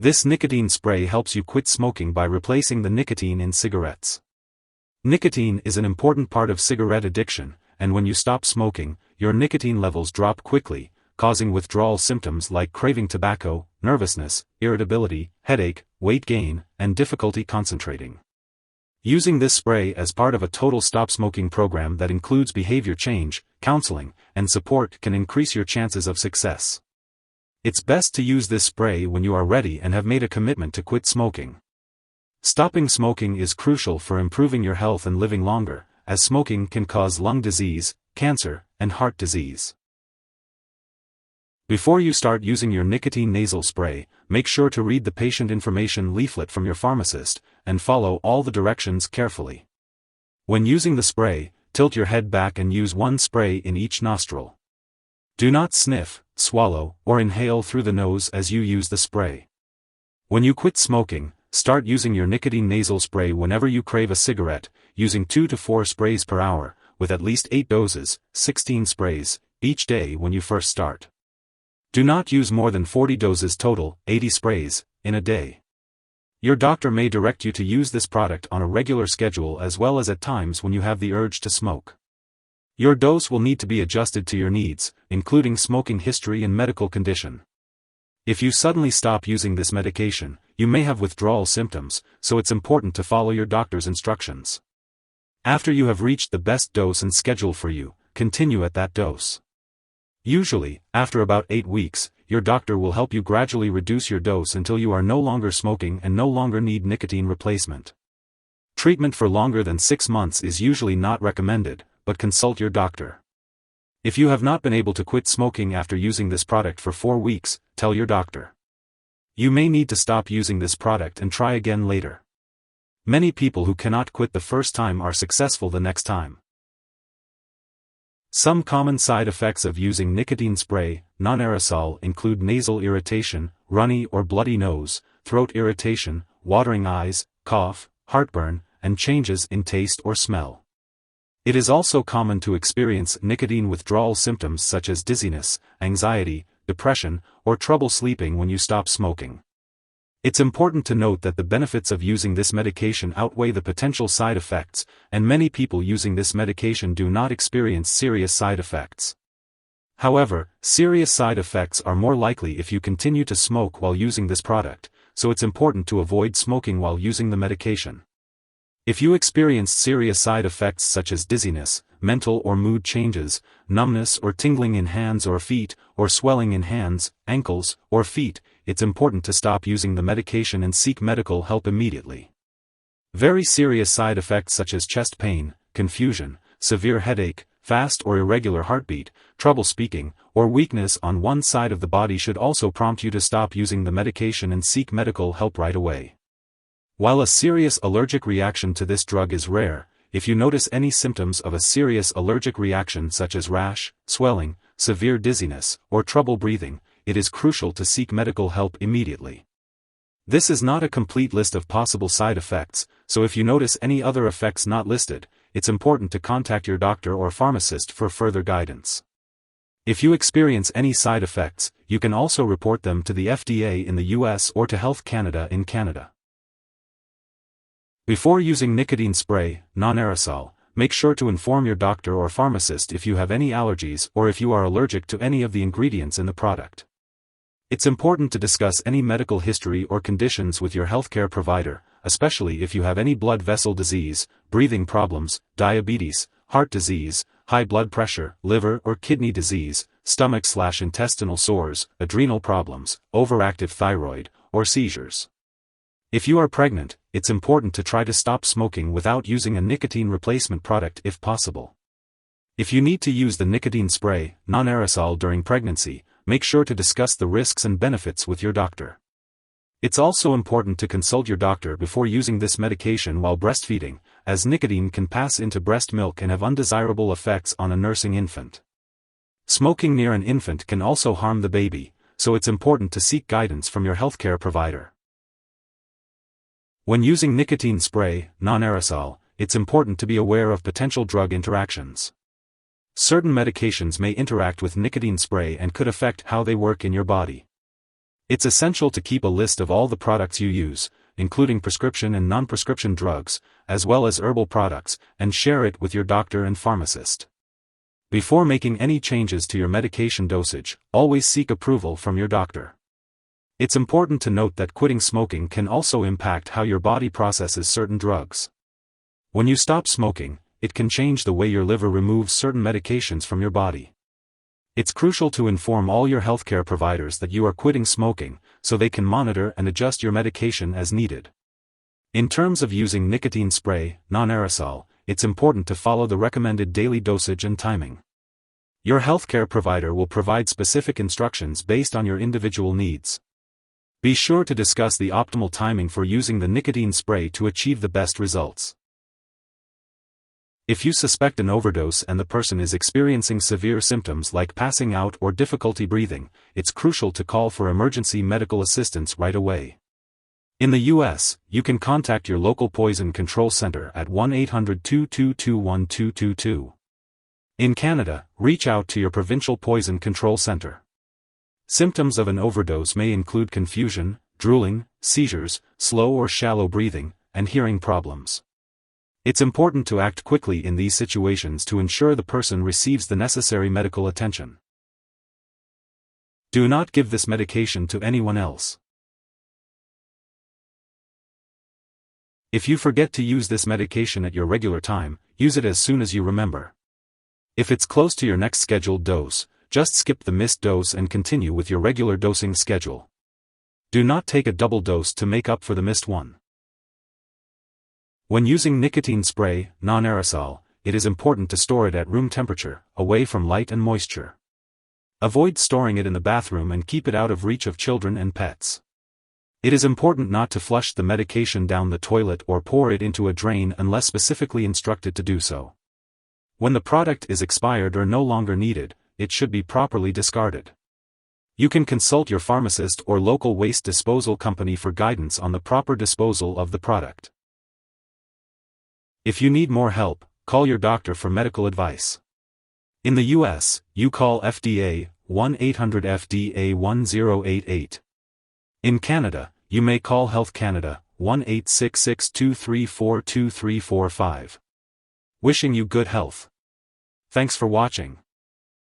This nicotine spray helps you quit smoking by replacing the nicotine in cigarettes. Nicotine is an important part of cigarette addiction, and when you stop smoking, your nicotine levels drop quickly, causing withdrawal symptoms like craving tobacco, nervousness, irritability, headache, weight gain, and difficulty concentrating. Using this spray as part of a total stop smoking program that includes behavior change, counseling, and support can increase your chances of success. It's best to use this spray when you are ready and have made a commitment to quit smoking. Stopping smoking is crucial for improving your health and living longer, as smoking can cause lung disease, cancer, and heart disease. Before you start using your nicotine nasal spray, make sure to read the patient information leaflet from your pharmacist, and follow all the directions carefully. When using the spray, tilt your head back and use one spray in each nostril. Do not sniff, swallow, or inhale through the nose as you use the spray. When you quit smoking, start using your nicotine nasal spray whenever you crave a cigarette, using 2 to 4 sprays per hour, with at least 8 doses, 16 sprays, each day when you first start. Do not use more than 40 doses total, 80 sprays, in a day. Your doctor may direct you to use this product on a regular schedule as well as at times when you have the urge to smoke. Your dose will need to be adjusted to your needs, including smoking history and medical condition. If you suddenly stop using this medication, you may have withdrawal symptoms, so it's important to follow your doctor's instructions. After you have reached the best dose and schedule for you, continue at that dose. Usually, after about 8 weeks, your doctor will help you gradually reduce your dose until you are no longer smoking and no longer need nicotine replacement. Treatment for longer than 6 months is usually not recommended, but consult your doctor. If you have not been able to quit smoking after using this product for 4 weeks, tell your doctor. You may need to stop using this product and try again later. Many people who cannot quit the first time are successful the next time. Some common side effects of using nicotine spray, non-aerosol, include nasal irritation, runny or bloody nose, throat irritation, watering eyes, cough, heartburn, and changes in taste or smell. It is also common to experience nicotine withdrawal symptoms such as dizziness, anxiety, depression, or trouble sleeping when you stop smoking. It's important to note that the benefits of using this medication outweigh the potential side effects, and many people using this medication do not experience serious side effects. However, serious side effects are more likely if you continue to smoke while using this product, so it's important to avoid smoking while using the medication. If you experience serious side effects such as dizziness, mental or mood changes, numbness or tingling in hands or feet, or swelling in hands, ankles, or feet, it's important to stop using the medication and seek medical help immediately. Very serious side effects such as chest pain, confusion, severe headache, fast or irregular heartbeat, trouble speaking, or weakness on one side of the body should also prompt you to stop using the medication and seek medical help right away. While a serious allergic reaction to this drug is rare, if you notice any symptoms of a serious allergic reaction such as rash, swelling, severe dizziness, or trouble breathing, it is crucial to seek medical help immediately. This is not a complete list of possible side effects, so if you notice any other effects not listed, it's important to contact your doctor or pharmacist for further guidance. If you experience any side effects, you can also report them to the FDA in the US or to Health Canada in Canada. Before using nicotine spray, non-aerosol, make sure to inform your doctor or pharmacist if you have any allergies or if you are allergic to any of the ingredients in the product. It's important to discuss any medical history or conditions with your healthcare provider, especially if you have any blood vessel disease, breathing problems, diabetes, heart disease, high blood pressure, liver or kidney disease, stomach/intestinal sores, adrenal problems, overactive thyroid, or seizures. If you are pregnant, it's important to try to stop smoking without using a nicotine replacement product if possible. If you need to use the nicotine spray, non-aerosol during pregnancy, make sure to discuss the risks and benefits with your doctor. It's also important to consult your doctor before using this medication while breastfeeding, as nicotine can pass into breast milk and have undesirable effects on a nursing infant. Smoking near an infant can also harm the baby, so it's important to seek guidance from your healthcare provider. When using nicotine spray, non-aerosol, it's important to be aware of potential drug interactions. Certain medications may interact with nicotine spray and could affect how they work in your body. It's essential to keep a list of all the products you use, including prescription and non-prescription drugs, as well as herbal products, and share it with your doctor and pharmacist. Before making any changes to your medication dosage, always seek approval from your doctor. It's important to note that quitting smoking can also impact how your body processes certain drugs. When you stop smoking, it can change the way your liver removes certain medications from your body. It's crucial to inform all your healthcare providers that you are quitting smoking, so they can monitor and adjust your medication as needed. In terms of using nicotine spray, non-aerosol, it's important to follow the recommended daily dosage and timing. Your healthcare provider will provide specific instructions based on your individual needs. Be sure to discuss the optimal timing for using the nicotine spray to achieve the best results. If you suspect an overdose and the person is experiencing severe symptoms like passing out or difficulty breathing, it's crucial to call for emergency medical assistance right away. In the U.S., you can contact your local poison control center at 1-800-222-1222. In Canada, reach out to your provincial poison control center. Symptoms of an overdose may include confusion, drooling, seizures, slow or shallow breathing, and hearing problems. It's important to act quickly in these situations to ensure the person receives the necessary medical attention. Do not give this medication to anyone else. If you forget to use this medication at your regular time, use it as soon as you remember. If it's close to your next scheduled dose, just skip the missed dose and continue with your regular dosing schedule. Do not take a double dose to make up for the missed one. When using nicotine spray, non-aerosol, it is important to store it at room temperature, away from light and moisture. Avoid storing it in the bathroom and keep it out of reach of children and pets. It is important not to flush the medication down the toilet or pour it into a drain unless specifically instructed to do so. When the product is expired or no longer needed, it should be properly discarded. You can consult your pharmacist or local waste disposal company for guidance on the proper disposal of the product. If you need more help, call your doctor for medical advice. In the U.S., you call FDA, 1-800-FDA-1088. In Canada, you may call Health Canada, 1-866-234-2345. Wishing you good health. Thanks for watching.